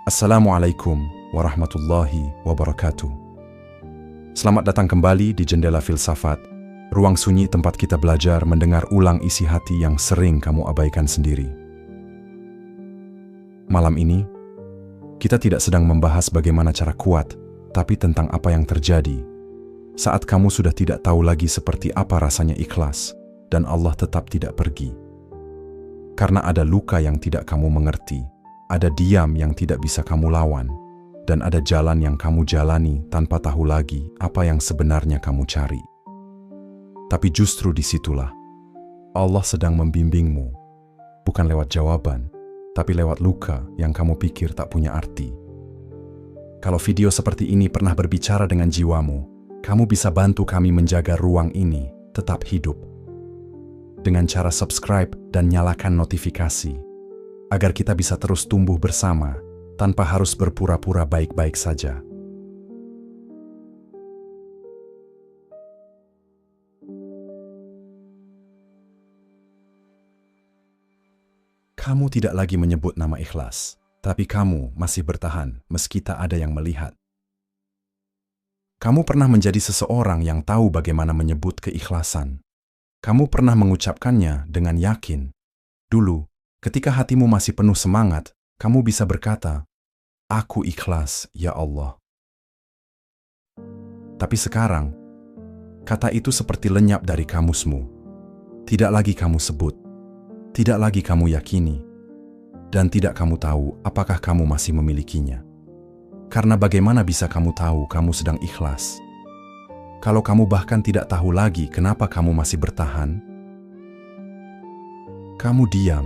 Assalamualaikum warahmatullahi wabarakatuh. Selamat datang kembali di Jendela Filsafat, ruang sunyi tempat kita belajar mendengar ulang isi hati yang sering kamu abaikan sendiri. Malam ini, kita tidak sedang membahas bagaimana cara kuat, tapi tentang apa yang terjadi saat kamu sudah tidak tahu lagi seperti apa rasanya ikhlas dan Allah tetap tidak pergi. Karena ada luka yang tidak kamu mengerti, ada diam yang tidak bisa kamu lawan, dan ada jalan yang kamu jalani tanpa tahu lagi apa yang sebenarnya kamu cari. Tapi justru disitulah Allah sedang membimbingmu, bukan lewat jawaban, tapi lewat luka yang kamu pikir tak punya arti. Kalau video seperti ini pernah berbicara dengan jiwamu, kamu bisa bantu kami menjaga ruang ini tetap hidup dengan cara subscribe dan nyalakan notifikasi, agar kita bisa terus tumbuh bersama tanpa harus berpura-pura baik-baik saja. Kamu tidak lagi menyebut nama ikhlas, tapi kamu masih bertahan meski tak ada yang melihat. Kamu pernah menjadi seseorang yang tahu bagaimana menyebut keikhlasan. Kamu pernah mengucapkannya dengan yakin. Dulu, ketika hatimu masih penuh semangat, kamu bisa berkata, "Aku ikhlas, ya Allah." Tapi sekarang, kata itu seperti lenyap dari kamusmu. Tidak lagi kamu sebut, tidak lagi kamu yakini, dan tidak kamu tahu apakah kamu masih memilikinya. Karena bagaimana bisa kamu tahu kamu sedang ikhlas? Kalau kamu bahkan tidak tahu lagi kenapa kamu masih bertahan? Kamu diam,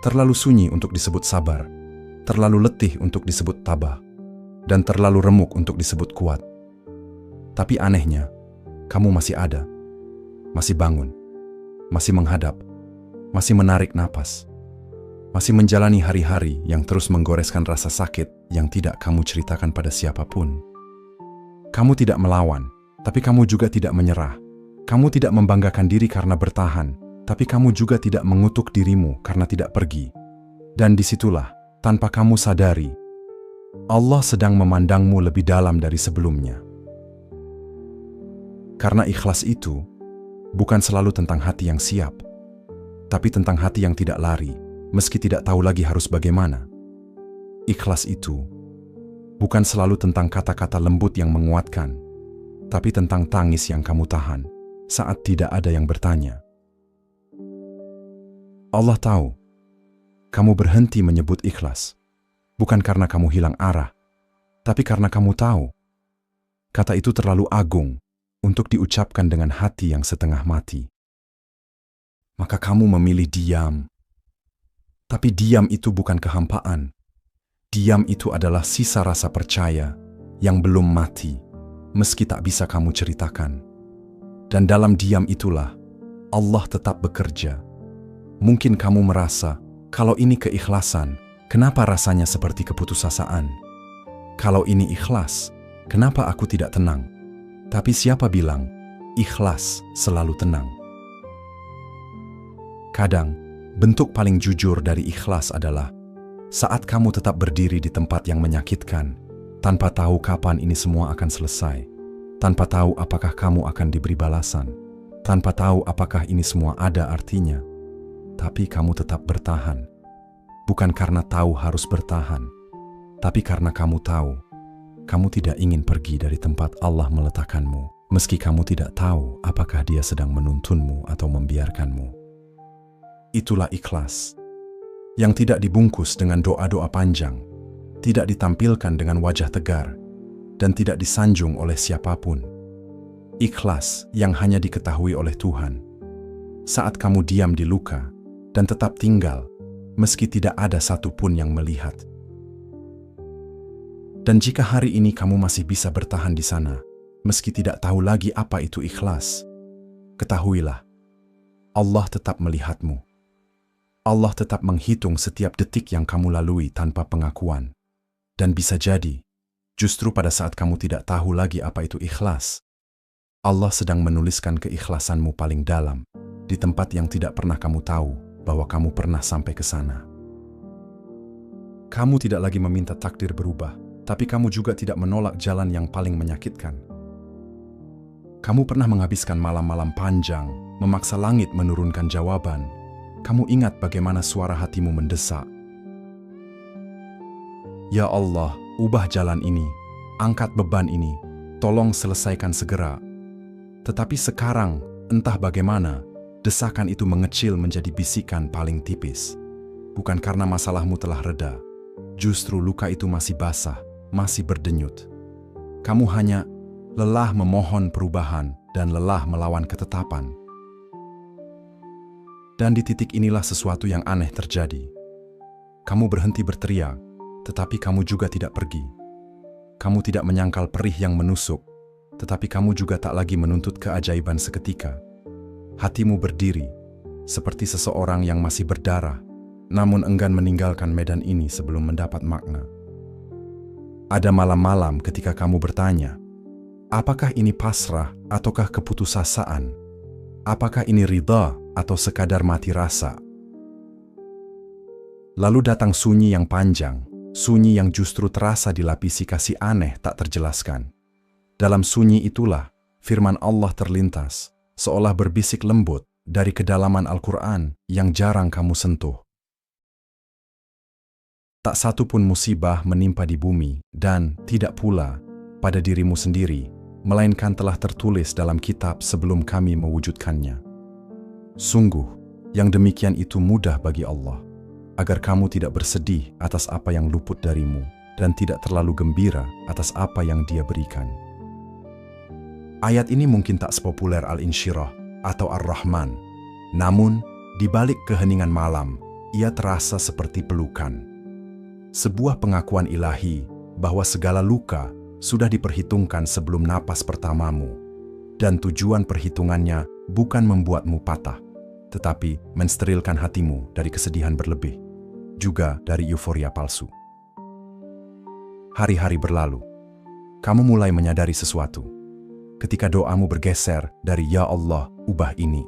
terlalu sunyi untuk disebut sabar, terlalu letih untuk disebut tabah, dan terlalu remuk untuk disebut kuat. Tapi anehnya, kamu masih ada, masih bangun, masih menghadap, masih menarik napas, masih menjalani hari-hari yang terus menggoreskan rasa sakit yang tidak kamu ceritakan pada siapapun. Kamu tidak melawan, tapi kamu juga tidak menyerah. Kamu tidak membanggakan diri karena bertahan, tapi kamu juga tidak mengutuk dirimu karena tidak pergi. Dan disitulah, tanpa kamu sadari, Allah sedang memandangmu lebih dalam dari sebelumnya. Karena ikhlas itu bukan selalu tentang hati yang siap, tapi tentang hati yang tidak lari, meski tidak tahu lagi harus bagaimana. Ikhlas itu bukan selalu tentang kata-kata lembut yang menguatkan, tapi tentang tangis yang kamu tahan saat tidak ada yang bertanya. Allah tahu, kamu berhenti menyebut ikhlas, bukan karena kamu hilang arah, tapi karena kamu tahu, kata itu terlalu agung untuk diucapkan dengan hati yang setengah mati. Maka kamu memilih diam. Tapi diam itu bukan kehampaan. Diam itu adalah sisa rasa percaya yang belum mati, meski tak bisa kamu ceritakan. Dan dalam diam itulah, Allah tetap bekerja. Mungkin kamu merasa, kalau ini keikhlasan, kenapa rasanya seperti keputusasaan? Kalau ini ikhlas, kenapa aku tidak tenang? Tapi siapa bilang, ikhlas selalu tenang? Kadang, bentuk paling jujur dari ikhlas adalah saat kamu tetap berdiri di tempat yang menyakitkan, tanpa tahu kapan ini semua akan selesai, tanpa tahu apakah kamu akan diberi balasan, tanpa tahu apakah ini semua ada artinya, tapi kamu tetap bertahan. Bukan karena tahu harus bertahan, tapi karena kamu tahu, kamu tidak ingin pergi dari tempat Allah meletakkanmu, meski kamu tidak tahu apakah Dia sedang menuntunmu atau membiarkanmu. Itulah ikhlas, yang tidak dibungkus dengan doa-doa panjang, tidak ditampilkan dengan wajah tegar, dan tidak disanjung oleh siapapun. Ikhlas yang hanya diketahui oleh Tuhan. Saat kamu diam di luka, dan tetap tinggal, meski tidak ada satupun yang melihat. Dan jika hari ini kamu masih bisa bertahan di sana, meski tidak tahu lagi apa itu ikhlas, ketahuilah, Allah tetap melihatmu. Allah tetap menghitung setiap detik yang kamu lalui tanpa pengakuan. Dan bisa jadi, justru pada saat kamu tidak tahu lagi apa itu ikhlas, Allah sedang menuliskan keikhlasanmu paling dalam, di tempat yang tidak pernah kamu tahu bahwa kamu pernah sampai ke sana. Kamu tidak lagi meminta takdir berubah, tapi kamu juga tidak menolak jalan yang paling menyakitkan. Kamu pernah menghabiskan malam-malam panjang, memaksa langit menurunkan jawaban. Kamu ingat bagaimana suara hatimu mendesak. Ya Allah, ubah jalan ini, angkat beban ini, tolong selesaikan segera. Tetapi sekarang, entah bagaimana, desakan itu mengecil menjadi bisikan paling tipis. Bukan karena masalahmu telah reda, justru luka itu masih basah, masih berdenyut. Kamu hanya lelah memohon perubahan dan lelah melawan ketetapan. Dan di titik inilah sesuatu yang aneh terjadi. Kamu berhenti berteriak, tetapi kamu juga tidak pergi. Kamu tidak menyangkal perih yang menusuk, tetapi kamu juga tak lagi menuntut keajaiban seketika. Hatimu berdiri, seperti seseorang yang masih berdarah, namun enggan meninggalkan medan ini sebelum mendapat makna. Ada malam-malam ketika kamu bertanya, apakah ini pasrah ataukah keputusasaan? Apakah ini ridha atau sekadar mati rasa? Lalu datang sunyi yang panjang, sunyi yang justru terasa dilapisi kasih aneh tak terjelaskan. Dalam sunyi itulah firman Allah terlintas, seolah berbisik lembut dari kedalaman Al-Quran yang jarang kamu sentuh. Tak satu pun musibah menimpa di bumi dan tidak pula pada dirimu sendiri, melainkan telah tertulis dalam kitab sebelum kami mewujudkannya. Sungguh, yang demikian itu mudah bagi Allah, agar kamu tidak bersedih atas apa yang luput darimu dan tidak terlalu gembira atas apa yang Dia berikan. Ayat ini mungkin tak sepopuler Al-Insyirah atau Ar-Rahman, namun di balik keheningan malam, ia terasa seperti pelukan. Sebuah pengakuan ilahi bahwa segala luka sudah diperhitungkan sebelum napas pertamamu, dan tujuan perhitungannya bukan membuatmu patah, tetapi mensterilkan hatimu dari kesedihan berlebih, juga dari euforia palsu. Hari-hari berlalu, kamu mulai menyadari sesuatu. Ketika doamu bergeser dari "Ya Allah, ubah ini"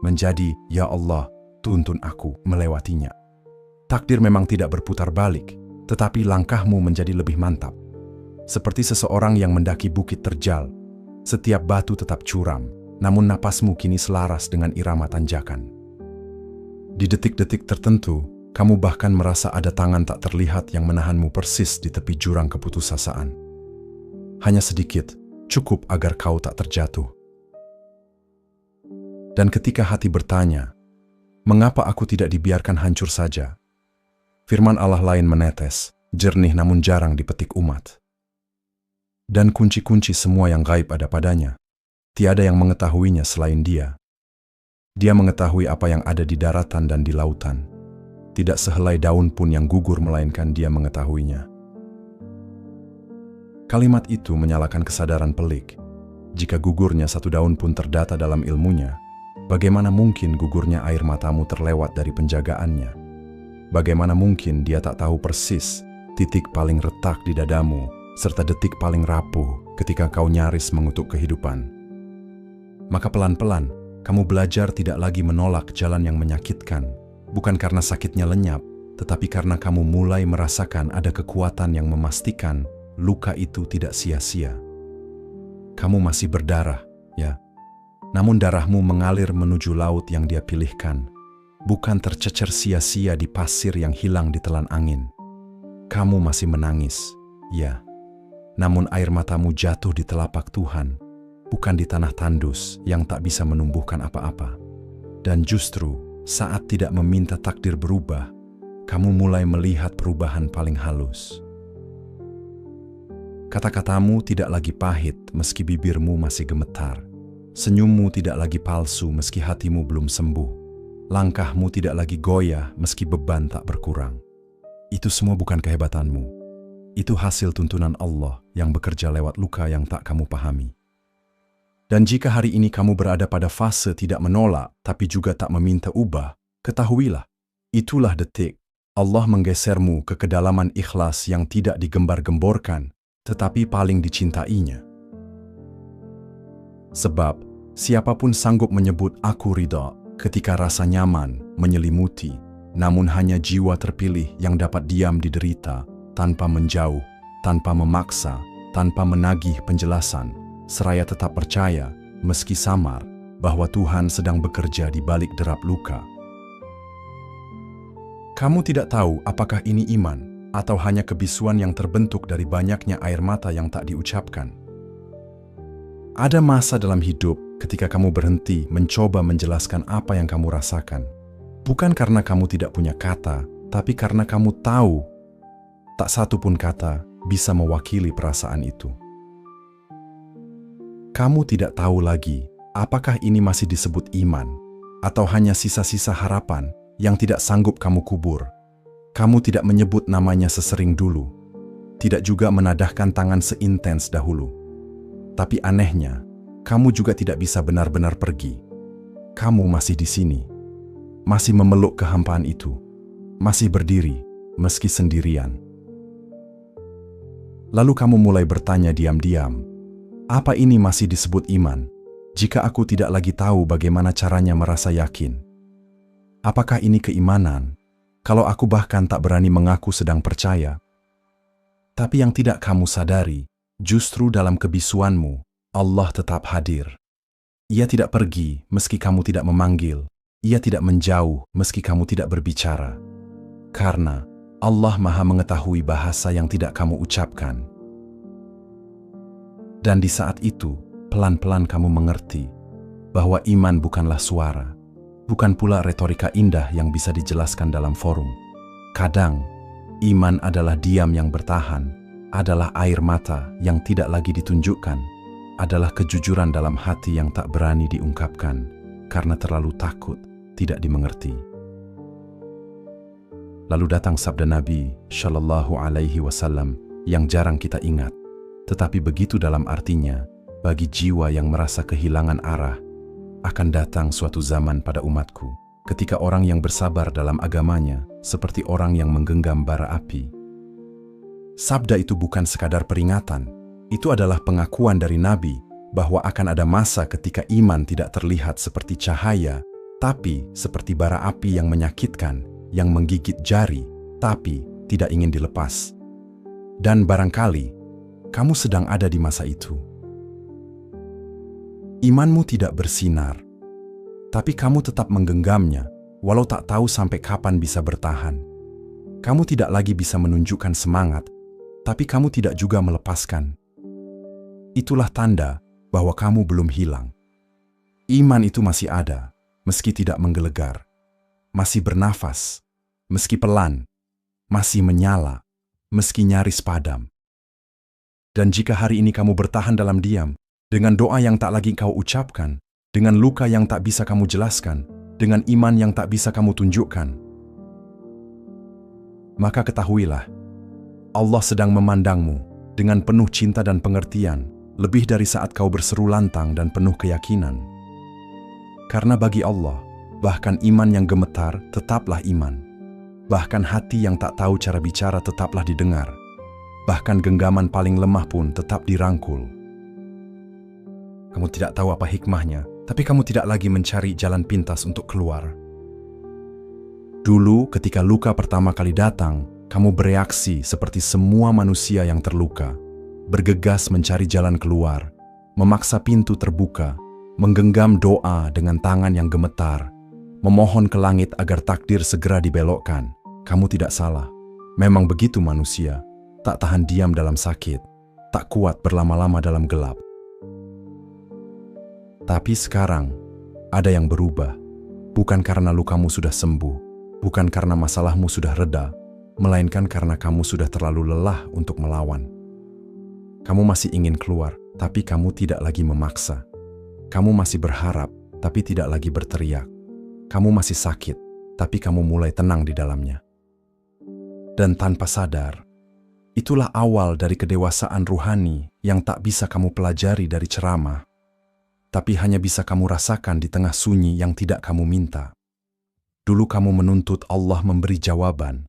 menjadi "Ya Allah, tuntun aku melewatinya." Takdir memang tidak berputar balik, tetapi langkahmu menjadi lebih mantap. Seperti seseorang yang mendaki bukit terjal, setiap batu tetap curam, namun napasmu kini selaras dengan irama tanjakan. Di detik-detik tertentu, kamu bahkan merasa ada tangan tak terlihat yang menahanmu persis di tepi jurang keputusasaan. Hanya sedikit, cukup agar kau tak terjatuh. Dan ketika hati bertanya, mengapa aku tidak dibiarkan hancur saja? Firman Allah lain menetes, jernih namun jarang dipetik umat. Dan kunci-kunci semua yang gaib ada padanya. Tiada yang mengetahuinya selain Dia. Dia mengetahui apa yang ada di daratan dan di lautan. Tidak sehelai daun pun yang gugur melainkan Dia mengetahuinya. Kalimat itu menyalakan kesadaran pelik. Jika gugurnya satu daun pun terdata dalam ilmunya, bagaimana mungkin gugurnya air matamu terlewat dari penjagaannya? Bagaimana mungkin Dia tak tahu persis titik paling retak di dadamu, serta detik paling rapuh ketika kau nyaris mengutuk kehidupan? Maka pelan-pelan, kamu belajar tidak lagi menolak jalan yang menyakitkan, bukan karena sakitnya lenyap, tetapi karena kamu mulai merasakan ada kekuatan yang memastikan luka itu tidak sia-sia. Kamu masih berdarah, ya, namun darahmu mengalir menuju laut yang Dia pilihkan, bukan tercecer sia-sia di pasir yang hilang ditelan angin. Kamu masih menangis, ya, namun air matamu jatuh di telapak Tuhan, bukan di tanah tandus yang tak bisa menumbuhkan apa-apa. Dan justru saat tidak meminta takdir berubah, kamu mulai melihat perubahan paling halus. Kata-katamu tidak lagi pahit meski bibirmu masih gemetar. Senyummu tidak lagi palsu meski hatimu belum sembuh. Langkahmu tidak lagi goyah meski beban tak berkurang. Itu semua bukan kehebatanmu. Itu hasil tuntunan Allah yang bekerja lewat luka yang tak kamu pahami. Dan jika hari ini kamu berada pada fase tidak menolak tapi juga tak meminta ubah, ketahuilah, itulah detik Allah menggesermu ke kedalaman ikhlas yang tidak digembar-gemborkan, tetapi paling dicintainya. Sebab, siapapun sanggup menyebut aku ridha ketika rasa nyaman menyelimuti, namun hanya jiwa terpilih yang dapat diam di derita, tanpa menjauh, tanpa memaksa, tanpa menagih penjelasan, seraya tetap percaya, meski samar, bahwa Tuhan sedang bekerja di balik derap luka. Kamu tidak tahu apakah ini iman, atau hanya kebisuan yang terbentuk dari banyaknya air mata yang tak diucapkan. Ada masa dalam hidup ketika kamu berhenti mencoba menjelaskan apa yang kamu rasakan. Bukan karena kamu tidak punya kata, tapi karena kamu tahu tak satu pun kata bisa mewakili perasaan itu. Kamu tidak tahu lagi apakah ini masih disebut iman, atau hanya sisa-sisa harapan yang tidak sanggup kamu kubur. Kamu tidak menyebut namanya sesering dulu, tidak juga menadahkan tangan seintens dahulu. Tapi anehnya, kamu juga tidak bisa benar-benar pergi. Kamu masih di sini, masih memeluk kehampaan itu, masih berdiri, meski sendirian. Lalu kamu mulai bertanya diam-diam, apa ini masih disebut iman, jika aku tidak lagi tahu bagaimana caranya merasa yakin? Apakah ini keimanan, kalau aku bahkan tak berani mengaku sedang percaya? Tapi yang tidak kamu sadari, justru dalam kebisuanmu, Allah tetap hadir. Ia tidak pergi meski kamu tidak memanggil. Ia tidak menjauh meski kamu tidak berbicara. Karena Allah Maha mengetahui bahasa yang tidak kamu ucapkan. Dan di saat itu, pelan-pelan kamu mengerti bahwa iman bukanlah suara, bukan pula retorika indah yang bisa dijelaskan dalam forum. Kadang, iman adalah diam yang bertahan, adalah air mata yang tidak lagi ditunjukkan, adalah kejujuran dalam hati yang tak berani diungkapkan karena terlalu takut tidak dimengerti. Lalu datang sabda Nabi Shallallahu Alaihi Wasallam yang jarang kita ingat, tetapi begitu dalam artinya bagi jiwa yang merasa kehilangan arah. Akan datang suatu zaman pada umatku ketika orang yang bersabar dalam agamanya seperti orang yang menggenggam bara api. Sabda itu bukan sekadar peringatan, itu adalah pengakuan dari Nabi bahwa akan ada masa ketika iman tidak terlihat seperti cahaya, tapi seperti bara api yang menyakitkan, yang menggigit jari, tapi tidak ingin dilepas. Dan barangkali, kamu sedang ada di masa itu. Imanmu tidak bersinar, tapi kamu tetap menggenggamnya, walau tak tahu sampai kapan bisa bertahan. Kamu tidak lagi bisa menunjukkan semangat, tapi kamu tidak juga melepaskan. Itulah tanda bahwa kamu belum hilang. Iman itu masih ada, meski tidak menggelegar, masih bernafas, meski pelan, masih menyala, meski nyaris padam. Dan jika hari ini kamu bertahan dalam diam, dengan doa yang tak lagi kau ucapkan, dengan luka yang tak bisa kamu jelaskan, dengan iman yang tak bisa kamu tunjukkan, maka ketahuilah, Allah sedang memandangmu dengan penuh cinta dan pengertian, lebih dari saat kau berseru lantang dan penuh keyakinan. Karena bagi Allah, bahkan iman yang gemetar tetaplah iman. Bahkan hati yang tak tahu cara bicara tetaplah didengar. Bahkan genggaman paling lemah pun tetap dirangkul. Kamu tidak tahu apa hikmahnya, tapi kamu tidak lagi mencari jalan pintas untuk keluar. Dulu ketika luka pertama kali datang, kamu bereaksi seperti semua manusia yang terluka. Bergegas mencari jalan keluar, memaksa pintu terbuka, menggenggam doa dengan tangan yang gemetar, memohon ke langit agar takdir segera dibelokkan. Kamu tidak salah. Memang begitu manusia, tak tahan diam dalam sakit, tak kuat berlama-lama dalam gelap. Tapi sekarang, ada yang berubah. Bukan karena lukamu sudah sembuh, bukan karena masalahmu sudah reda, melainkan karena kamu sudah terlalu lelah untuk melawan. Kamu masih ingin keluar, tapi kamu tidak lagi memaksa. Kamu masih berharap, tapi tidak lagi berteriak. Kamu masih sakit, tapi kamu mulai tenang di dalamnya. Dan tanpa sadar, itulah awal dari kedewasaan ruhani yang tak bisa kamu pelajari dari ceramah, tapi hanya bisa kamu rasakan di tengah sunyi yang tidak kamu minta. Dulu kamu menuntut Allah memberi jawaban.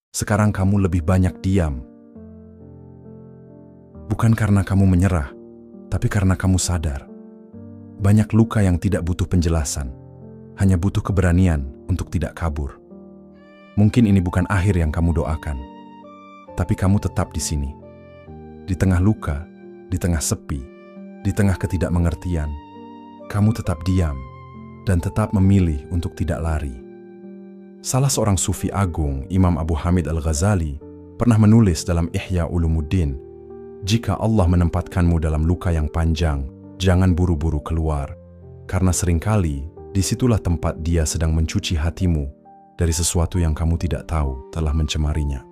Sekarang kamu lebih banyak diam. Bukan karena kamu menyerah, tapi karena kamu sadar. Banyak luka yang tidak butuh penjelasan, hanya butuh keberanian untuk tidak kabur. Mungkin ini bukan akhir yang kamu doakan, tapi kamu tetap di sini. Di tengah luka, di tengah sepi, di tengah ketidakmengertian, kamu tetap diam dan tetap memilih untuk tidak lari. Salah seorang sufi agung, Imam Abu Hamid Al-Ghazali, pernah menulis dalam Ihya Ulumuddin, "Jika Allah menempatkanmu dalam luka yang panjang, jangan buru-buru keluar, karena seringkali disitulah tempat Dia sedang mencuci hatimu dari sesuatu yang kamu tidak tahu telah mencemarinya."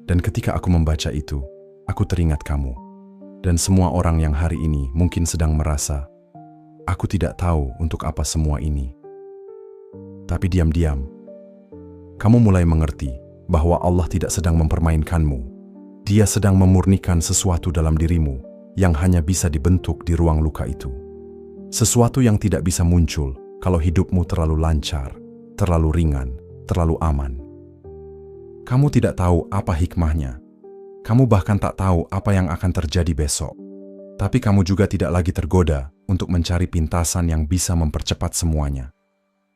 Dan ketika aku membaca itu, aku teringat kamu dan semua orang yang hari ini mungkin sedang merasa, aku tidak tahu untuk apa semua ini. Tapi diam-diam, kamu mulai mengerti bahwa Allah tidak sedang mempermainkanmu. Dia sedang memurnikan sesuatu dalam dirimu yang hanya bisa dibentuk di ruang luka itu. Sesuatu yang tidak bisa muncul kalau hidupmu terlalu lancar, terlalu ringan, terlalu aman. Kamu tidak tahu apa hikmahnya. Kamu bahkan tak tahu apa yang akan terjadi besok. Tapi kamu juga tidak lagi tergoda untuk mencari pintasan yang bisa mempercepat semuanya.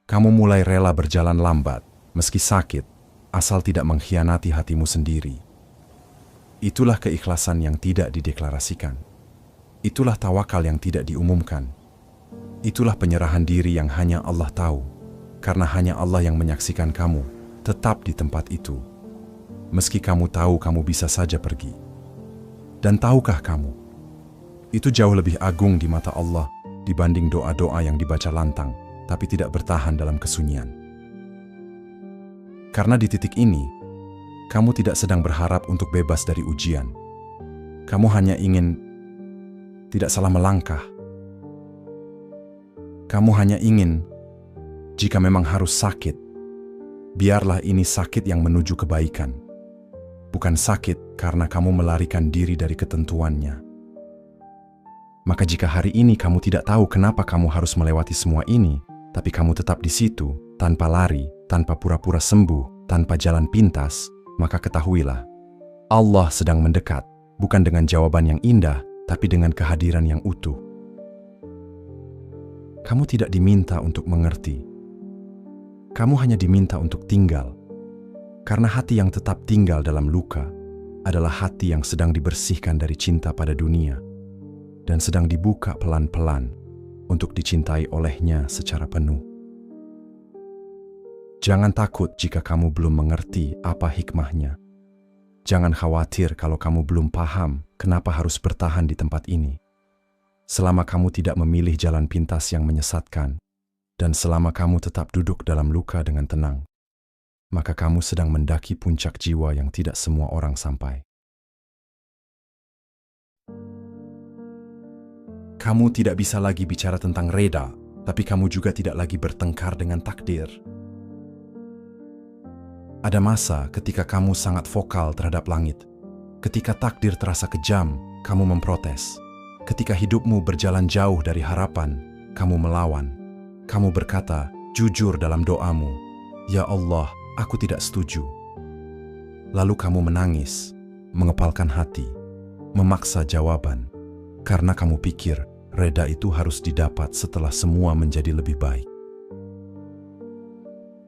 Kamu mulai rela berjalan lambat, meski sakit, asal tidak mengkhianati hatimu sendiri. Itulah keikhlasan yang tidak dideklarasikan. Itulah tawakal yang tidak diumumkan. Itulah penyerahan diri yang hanya Allah tahu, karena hanya Allah yang menyaksikan kamu tetap di tempat itu. Meski kamu tahu kamu bisa saja pergi. Dan tahukah kamu, itu jauh lebih agung di mata Allah dibanding doa-doa yang dibaca lantang, tapi tidak bertahan dalam kesunyian. Karena di titik ini, kamu tidak sedang berharap untuk bebas dari ujian. Kamu hanya ingin tidak salah melangkah. Kamu hanya ingin, jika memang harus sakit, biarlah ini sakit yang menuju kebaikan. Bukan sakit karena kamu melarikan diri dari ketentuannya. Maka jika hari ini kamu tidak tahu kenapa kamu harus melewati semua ini, tapi kamu tetap di situ, tanpa lari, tanpa pura-pura sembuh, tanpa jalan pintas, maka ketahuilah, Allah sedang mendekat, bukan dengan jawaban yang indah, tapi dengan kehadiran yang utuh. Kamu tidak diminta untuk mengerti. Kamu hanya diminta untuk tinggal. Karena hati yang tetap tinggal dalam luka adalah hati yang sedang dibersihkan dari cinta pada dunia dan sedang dibuka pelan-pelan untuk dicintai olehnya secara penuh. Jangan takut jika kamu belum mengerti apa hikmahnya. Jangan khawatir kalau kamu belum paham kenapa harus bertahan di tempat ini. Selama kamu tidak memilih jalan pintas yang menyesatkan, dan selama kamu tetap duduk dalam luka dengan tenang, maka kamu sedang mendaki puncak jiwa yang tidak semua orang sampai. Kamu tidak bisa lagi bicara tentang reda, tapi kamu juga tidak lagi bertengkar dengan takdir. Ada masa ketika kamu sangat vokal terhadap langit. Ketika takdir terasa kejam, kamu memprotes. Ketika hidupmu berjalan jauh dari harapan, kamu melawan. Kamu berkata jujur dalam doamu, "Ya Allah, aku tidak setuju." Lalu kamu menangis, mengepalkan hati, memaksa jawaban, karena kamu pikir reda itu harus didapat setelah semua menjadi lebih baik.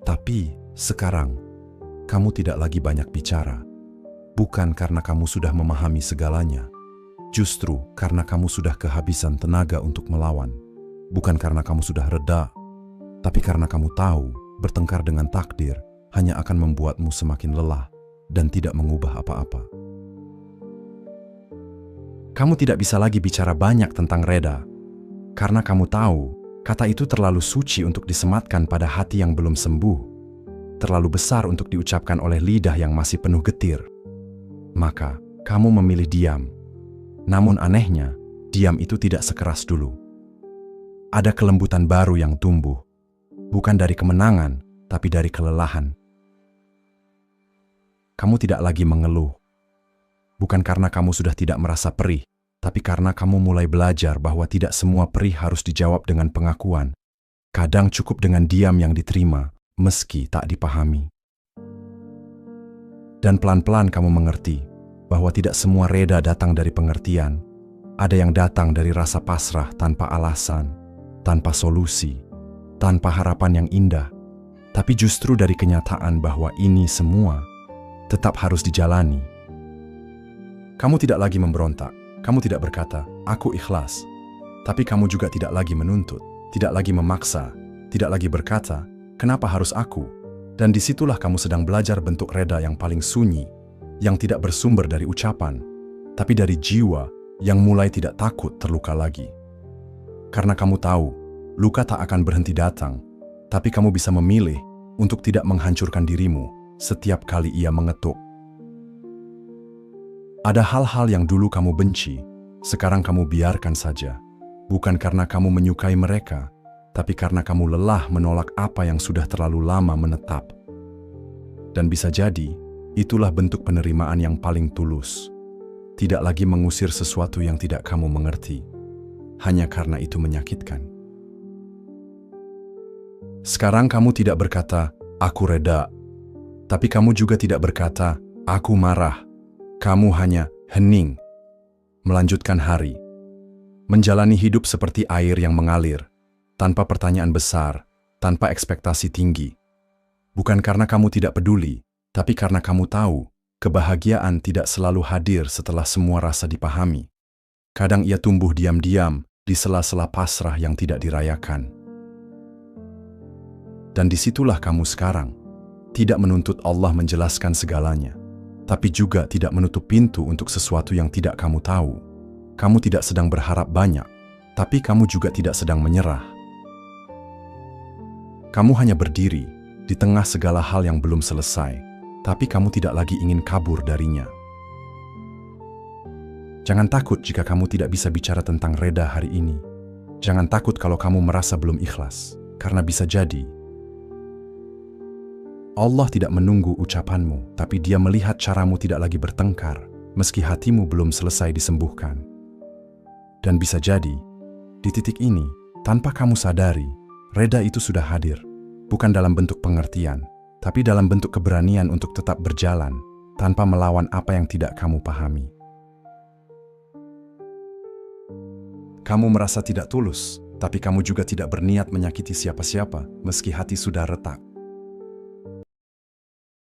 Tapi sekarang, kamu tidak lagi banyak bicara. Bukan karena kamu sudah memahami segalanya, justru karena kamu sudah kehabisan tenaga untuk melawan. Bukan karena kamu sudah reda, tapi karena kamu tahu bertengkar dengan takdir hanya akan membuatmu semakin lelah dan tidak mengubah apa-apa. Kamu tidak bisa lagi bicara banyak tentang reda, karena kamu tahu kata itu terlalu suci untuk disematkan pada hati yang belum sembuh, terlalu besar untuk diucapkan oleh lidah yang masih penuh getir. Maka kamu memilih diam. Namun anehnya, diam itu tidak sekeras dulu. Ada kelembutan baru yang tumbuh, bukan dari kemenangan, tapi dari kelelahan. Kamu tidak lagi mengeluh. Bukan karena kamu sudah tidak merasa perih, tapi karena kamu mulai belajar bahwa tidak semua perih harus dijawab dengan pengakuan. Kadang cukup dengan diam yang diterima, meski tak dipahami. Dan pelan-pelan kamu mengerti bahwa tidak semua reda datang dari pengertian. Ada yang datang dari rasa pasrah tanpa alasan, tanpa solusi, tanpa harapan yang indah. tapi justru dari kenyataan bahwa ini semua tetap harus dijalani. Kamu tidak lagi memberontak, kamu tidak berkata, "Aku ikhlas." Tapi kamu juga tidak lagi menuntut, tidak lagi memaksa, tidak lagi berkata, "Kenapa harus aku?" Dan disitulah kamu sedang belajar bentuk reda yang paling sunyi, yang tidak bersumber dari ucapan, tapi dari jiwa yang mulai tidak takut terluka lagi. Karena kamu tahu, luka tak akan berhenti datang, tapi kamu bisa memilih untuk tidak menghancurkan dirimu setiap kali ia mengetuk. Ada hal-hal yang dulu kamu benci, sekarang kamu biarkan saja. Bukan karena kamu menyukai mereka, tapi karena kamu lelah menolak apa yang sudah terlalu lama menetap. Dan bisa jadi, itulah bentuk penerimaan yang paling tulus. Tidak lagi mengusir sesuatu yang tidak kamu mengerti, hanya karena itu menyakitkan. Sekarang kamu tidak berkata, "Aku reda." Tapi kamu juga tidak berkata, "Aku marah." Kamu hanya hening, melanjutkan hari, menjalani hidup seperti air yang mengalir, tanpa pertanyaan besar, tanpa ekspektasi tinggi. Bukan karena kamu tidak peduli, tapi karena kamu tahu, kebahagiaan tidak selalu hadir setelah semua rasa dipahami. Kadang ia tumbuh diam-diam di sela-sela pasrah yang tidak dirayakan. Dan disitulah kamu sekarang, tidak menuntut Allah menjelaskan segalanya, tapi juga tidak menutup pintu untuk sesuatu yang tidak kamu tahu. Kamu tidak sedang berharap banyak, tapi kamu juga tidak sedang menyerah. Kamu hanya berdiri di tengah segala hal yang belum selesai, tapi kamu tidak lagi ingin kabur darinya. Jangan takut jika kamu tidak bisa bicara tentang reda hari ini. Jangan takut kalau kamu merasa belum ikhlas, karena bisa jadi Allah tidak menunggu ucapanmu, tapi Dia melihat caramu tidak lagi bertengkar, meski hatimu belum selesai disembuhkan. Dan bisa jadi, di titik ini, tanpa kamu sadari, reda itu sudah hadir, bukan dalam bentuk pengertian, tapi dalam bentuk keberanian untuk tetap berjalan, tanpa melawan apa yang tidak kamu pahami. Kamu merasa tidak tulus, tapi kamu juga tidak berniat menyakiti siapa-siapa, meski hati sudah retak.